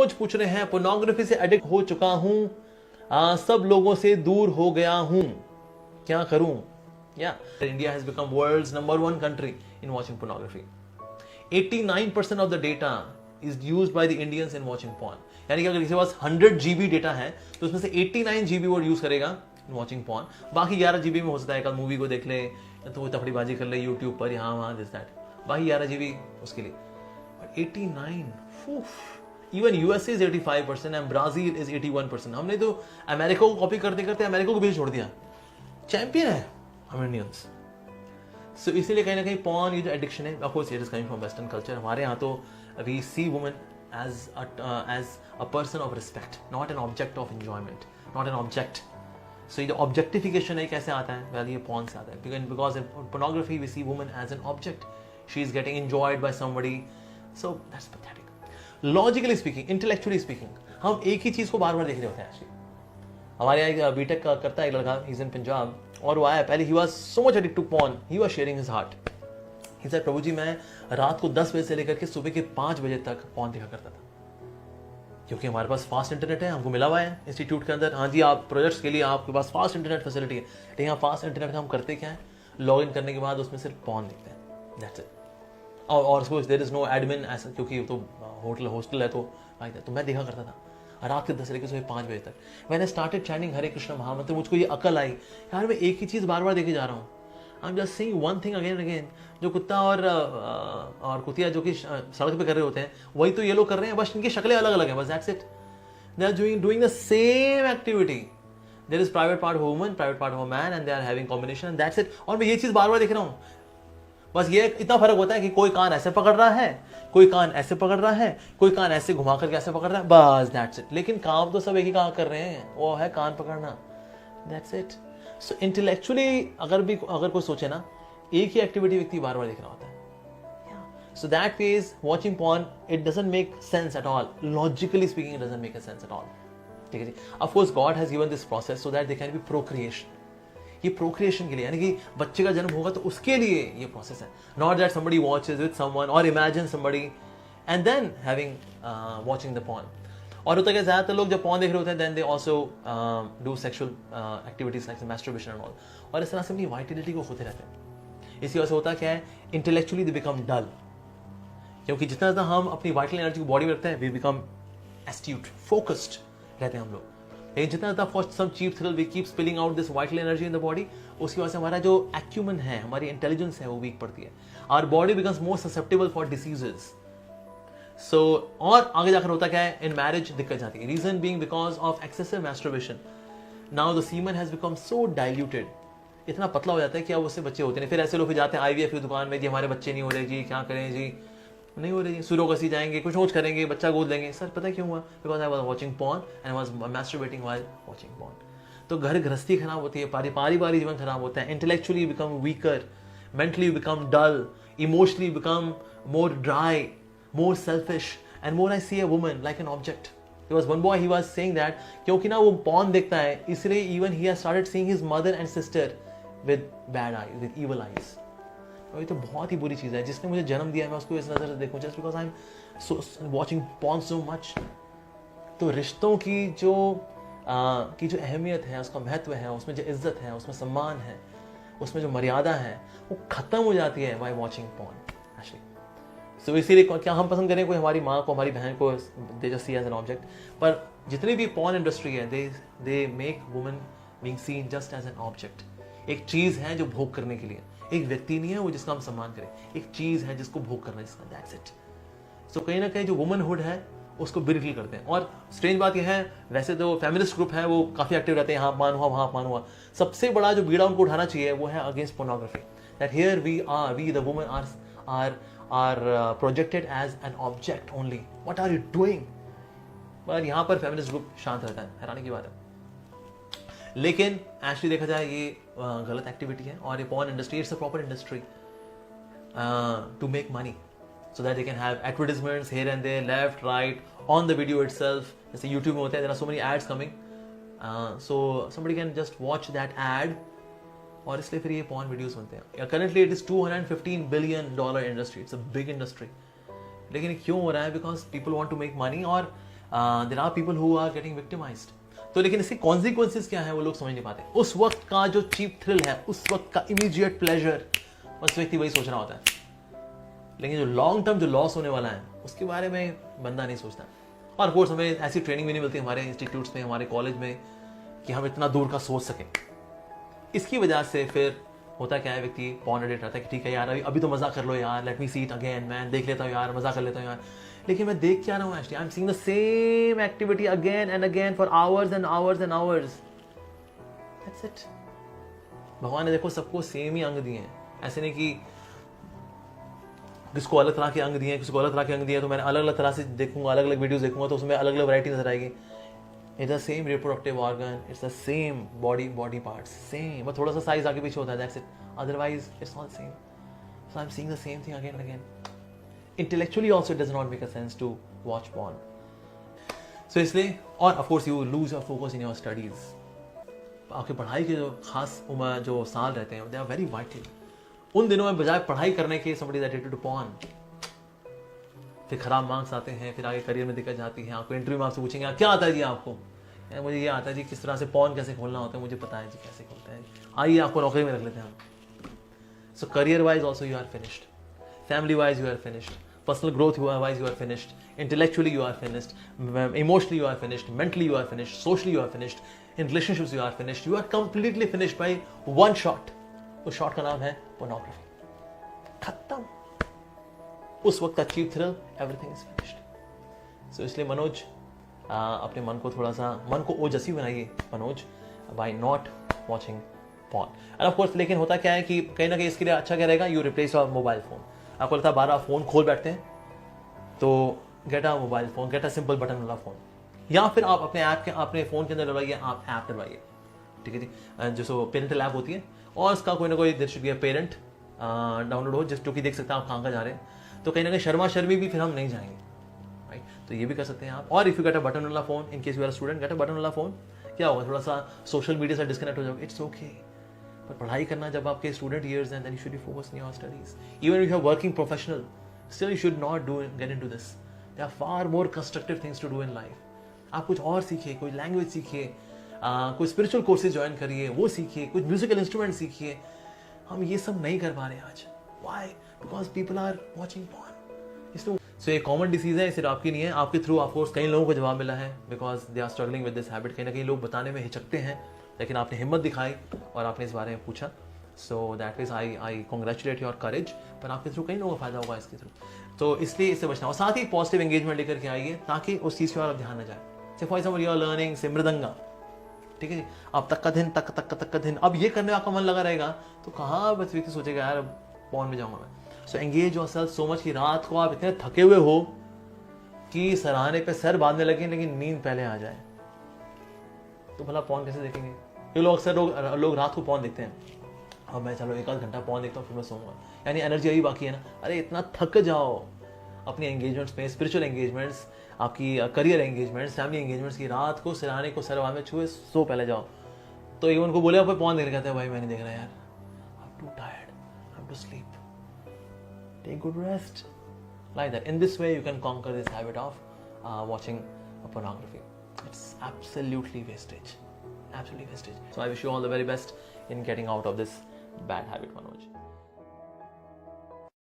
कुछ पूछ रहे हैं, पोर्नोग्राफी से एडिक्ट हो चुका हूं, सब लोगों से दूर हो गया हूं, क्या करूं? या India has become world's number 1 country in watching pornography. 89% of the data is used by the Indians in watching porn. यानी कि अगर किसी के पास 100 GB डेटा है तो उसमें से 89 GB वो यूज करेगा इन वॉचिंग पॉर्न. बाकी 11 GB में हो सकता है कल मूवी को देख ले, तो वो तफड़ीबाजी कर ले यूट्यूब पर, यहाँ वहां दिस दैट. बाकी 11 GB उसके लिए. But 89, even USA is 85% and Brazil is 81%. हमने तो अमेरिका को कॉपी करते करते अमेरिका को भी छोड़ दिया. चैंपियन है हम इंडियंस. सो इसीलिए कहीं ना कहीं पॉर्न ये जो एडिक्शन है, of course it is coming from western culture. हमारे यहाँ तो we see women as a person of respect, not an object of enjoyment, not an object. So the objectification है कैसे आता है? Well, ये porn से आता है. Because in pornography we see woman as an object. She is getting enjoyed by somebody. So that's pathetic. Logically speaking, intellectually speaking, हम एक ही चीज को बार बार देख रहे होते हैं. Actually, हमारे यहाँ बीटेक करता है एक लड़का, he's in पंजाब, और वो आया पहले, he was so much addicted to porn, he was sharing his heart. He said, प्रभु जी, मैं रात को 10 बजे से लेकर के सुबह के 5 बजे तक पॉन देखा करता था, क्योंकि हमारे पास फास्ट इंटरनेट है, हमको मिला हुआ है इंस्टीट्यूट के अंदर. हाँ जी, आप प्रोजेक्ट्स के लिए आपके पास फास्ट इंटरनेट फैसिलिटी है. लेकिन यहाँ फास्ट इंटरनेट हम करते क्या है, लॉग इन करने के बाद उसमें सिर्फ पॉन देखते हैं, दैट्स इट. और देयर इज नो एडमिन ऐसा, क्योंकि तो हॉस्टल है तो भाई. तो मैं देखा करता था रात के 10 से लेकर सुबह 5 बजे तक. मैंने स्टार्टेड चैनिंग हरे कृष्ण महामंत्र. मुझको ये अकल आई, यार मैं एक ही चीज़ बार बार देखे जा रहा हूँ. I am just seeing one thing again and again. जो कुत्ता और कुतिया जो कि सड़क पे कर रहे होते हैं, वही तो ये लोग कर रहे हैं, बस इनकी शक्लें अलग अलग हैं, बस that's it. They are doing the same activity. There is private part of woman, private part of man, and they are having combination, and that's it. और मैं ये चीज बार बार देख रहा हूँ. बस ये इतना फर्क होता है कि कोई कान ऐसे पकड़ रहा है, कोई कान ऐसे पकड़ रहा है, कोई कान ऐसे घुमा करके ऐसे पकड़ रहा है, बस दैट्स इट. लेकिन काम तो सब एक ही काम कर रहे हैं, वो है कान पकड़ना, दैट्स इट. सो इंटेलेक्चुअली अगर कोई सोचे ना, एक ही एक्टिविटी व्यक्ति बार बार देख रहा होता है. So that phase, watching porn, it doesn't make sense at all. Logically speaking, it doesn't make a sense at all. ठीक है जी. Of course, God has given this process so that there can be procreation. ये procreation के लिए, यानी कि बच्चे का जन्म होगा तो उसके लिए ये प्रोसेस है. Not that somebody watches with someone or imagines somebody and then having watching the porn. और होता है कि ज़्यादातर लोग जब porn देख रहे होते हैं, then they also do sexual activities like masturbation and all. और इस तरह से अपनी vitality को खोते रहते हैं. इसी वजह से होता क्या है, intellectually they become dull. क्योंकि जितना ज़्यादा हम अपनी वाइटल एनर्जी को बॉडी में रखते हैं, वी बिकम एस्ट्यूट, फोकस्ड रहते हैं हम लोग. लेकिन जितना ज़्यादा for some cheap thrill we keep spilling out this vital energy in the body, उसकी वजह से हमारा जो एक्यूमन है, हमारी इंटेलिजेंस है, वो वीक पड़ती है. Our body becomes more susceptible for diseases. So और आगे जाकर होता क्या है, इन मैरिज दिक्कत जाती है. Reason being because of excessive masturbation. Now the semen has become so diluted, इतना पतला हो जाता है कि अब उससे बच्चे होते नहीं. फिर ऐसे लोग जाते हैं IVF की दुकान में, जी हमारे बच्चे नहीं हो रहे जी, क्या करें जी, नहीं हो रही, सुरोगसी जाएंगे, कुछ और करेंगे, बच्चा गोद लेंगे. सर पता क्यों हुआ? Because I was watching porn and was masturbating while watching porn. तो घर गृहस्थी खराब होती है, पारिवारिक जीवन खराब होता है. Intellectually become weaker, mentally become dull, emotionally become more dry, more selfish, and more I see a woman like an object. There was one boy, he was saying that क्योंकि ना वो पॉर्न देखता है, इसलिए even he has started seeing his mother and sister with bad eyes, with evil eyes. और ये तो बहुत ही बुरी चीज़ है. जिसने मुझे जन्म दिया है, मैं उसको इस नज़र से देखूं just because I'm watching porn so much. तो रिश्तों की जो अहमियत है, उसका महत्व है, उसमें जो इज्जत है, उसमें सम्मान है, उसमें जो मर्यादा है, वो ख़त्म हो जाती है by watching porn actually. So इसीलिए क्या हम पसंद करें कोई हमारी माँ को, हमारी बहन को, they just see as an object. पर जितनी भी porn इंडस्ट्री है, they make women being seen just as an object. एक चीज़ है जो भोग करने के लिए, एक व्यक्ति नहीं है वो जिसका हम सम्मान करें, एक चीज़ है जिसको भोग करना है, जिसका दैट्स इट. सो कहीं ना कहीं जो वुमनहुड है उसको बिरिकल करते हैं. और स्ट्रेंज बात यह है, वैसे तो फेमिनिस्ट ग्रुप है वो काफ़ी एक्टिव रहते हैं, यहाँ मान हुआ वहाँ मान हुआ. सबसे बड़ा जो बीड़ा उनको उठाना चाहिए वो है against pornography. That here we the woman are projected as an object only. What are you doing? पर यहाँ पर फेमिनिस्ट ग्रुप शांत रहता है, हैरानी की बात है. लेकिन एक्चुअली देखा जाए ये गलत एक्टिविटी है. और ये porn industry, it's a proper industry to make money so that they can have advertisements here and there, left, right, on the video itself. जैसे YouTube में होता है, there are so many ads coming, so somebody can just watch that ad, और इसलिए फिर ये porn videos बनते हैं. Currently it is $215 billion industry. It's a big industry. लेकिन क्यों हो रहा है? Because people want to make money. और there are people who are getting victimized. तो लेकिन इसके कॉन्सिक्वेंसेस क्या है वो लोग समझ नहीं पाते। उस वक्त का जो चीप थ्रिल है, उस वक्त का इमीडिएट प्लेजर, बस व्यक्ति वही सोच रहा होता है, लेकिन जो लॉन्ग टर्म जो लॉस होने वाला है उसके बारे में बंदा नहीं सोचता। और ऑफ कोर्स हमें ऐसी ट्रेनिंग भी नहीं मिलती हमारे इंस्टीट्यूट्स में, हमारे कॉलेज में, कि हम इतना दूर का सोच सकें। इसकी वजह से फिर होता क्या है, व्यक्ति पॉर्न एडिक्ट रहता है कि ठीक है यार अभी तो मजा कर लो यार, let me see it again, मैं देख लेता हूँ यार, मजा कर लेता हूँ यार, लेकिन मैं देख क्या रहा हूँ actually, I am seeing the same activity again and again for hours and hours and hours. That's it. भगवान ने देखो सबको सेम ही अंग दिए हैं, ऐसे नहीं कि किसको अलग तरह के अंग दिए, किसी को अलग तरह के अंग दिए तो मैंने अलग अलग तरह से देखूंगा, अलग अलग वीडियोस देखूंगा तो उसमें अलग अलग वैरायटी नजर आएगी। It's the same reproductive organ, it's the same body parts, same, बस थोड़ा सा साइज आगे पीछे होता है, that's it, otherwise it's all same. So I am seeing the same thing again and again. Intellectually also it does not make a sense to watch porn. So इसलिए, और of course you lose your focus in your studies. आपकी पढ़ाई के जो खास उम्र जो साल रहते हैं, दे आर वेरी वाइटल। उन दिनों में बजाय पढ़ाई करने के somebody is addicted to porn, फिर खराब मार्क्स आते हैं, फिर आगे करियर में दिक्कत जाती है। आपको इंटरव्यू में आपसे पूछेंगे क्या आता है जी आपको, मुझे ये आता है जी किस तरह से पॉन कैसे खोलना होता है, मुझे पता है जी कैसे खोलते हैं, आइए आपको नौकरी में रख लेते हैं हम। So career wise also you are finished, family wise you are finished, personal growth wise you are finished, intellectually you are finished, emotionally you are finished, mentally you are finished, socially you are finished, in relationships you are finished, you are completely finished by one shot. उस shot का नाम है pornography. खत्म। उस वक्त का cheap thrill, everything is finished. So इसलिए मनोज, अपने मन को थोड़ा सा, मन को ओजस्वी बनाइए Manoj, by not watching porn. And of course, लेकिन होता क्या है कि कहीं ना कहीं इसके लिए अच्छा क्या रहेगा, you replace your mobile phone. आपको लगता है 12 फोन खोल बैठते हैं, तो get a mobile phone, get a simple button वाला फोन, या फिर आप अपने ऐप के अपने फोन के अंदर डलवाइए, आप ऐप डलवाइए, ठीक है जी, जो पेरेंटल ऐप होती है, और उसका कोई ना कोई there should be a parent download हो, जिस जो कि देख सकते हैं आप कहाँ जा रहे हैं। तो कहीं ना कहीं शर्मा शर्मी भी फिर हम नहीं जाएंगे, राइट। तो ये भी कर सकते हैं आप। और if you get a button वाला phone, in case you are student, get a button वाला फोन। क्या होगा, थोड़ा सा सोशल मीडिया से डिस्कनेक्ट हो जाओगे, इट्स ओके। पर पढ़ाई करना जब आपके स्टूडेंट ईयर्स हैं, then you should be focus in your studies. Even if you are working professional, still you should not do get into this. There are far more constructive things to do in life. आप कुछ और सीखिए, कोई language सीखिए, कोई spiritual courses join करिए, वो सीखिए, कुछ म्यूजिकल इंस्ट्रूमेंट सीखिए। हम ये सब नहीं कर पा रहे आज। Why? Because people are watching porn. इसलिए सो ये कॉमन डिसीज है, सिर्फ आपकी नहीं है, आपके थ्रू ऑफ कोर्स कई लोगों को जवाब मिला है, because they are struggling with this habit. कहीं ना कहीं लोग बताने में हिचकते हैं, लेकिन आपने हिम्मत दिखाई और आपने इस बारे में पूछा। So that is I congratulate your करेज। पर आपके थ्रू कई लोगों को फायदा होगा इसके थ्रू, तो इसलिए इससे बचना। और साथ ही पॉजिटिव एंगेजमेंट लेकर के आइए, ताकि उस चीज़ पर ध्यान न जाए। Say for example you are learning say mridanga, ठीक है जी, अब तक का दिन तक का दिन, अब ये करने में आपका मन लगा रहेगा, तो कहाँ बस व्यक्ति सोचेगा यार पॉर्न में जाऊंगा मैं। सो एंगेज योरसेल्फ सो मच कि रात को आप इतने थके हुए हो कि सराहने पे सर बांधने लगे, लेकिन नींद पहले आ जाए, तो भला पॉर्न कैसे देखेंगे। ये लोग अक्सर लोग रात को पॉर्न देखते हैं, अब मैं चलो 1 आध घंटा पॉर्न देखता हूँ फिर मैं सोऊंगा, यानी एनर्जी यही बाकी है ना। अरे इतना थक जाओ अपनी एंगेजमेंट्स में, स्पिरिचुअल एंगेजमेंट्स, आपकी करियर एंगेजमेंट्स, फैमिली एंगेजमेंट्स की, रात को सिराने को सर में छुए सो पहले जाओ। तो ये उनको बोले आप पॉर्न देख रहे, कहते हैं भाई मैं नहीं देख रहा यार, I am too tired, I have to sleep, take good rest, like that. In this way you can conquer this habit of watching pornography. It's absolutely wastage, absolutely wastage. So I wish you all the very best in getting out of this bad habit, Manoj.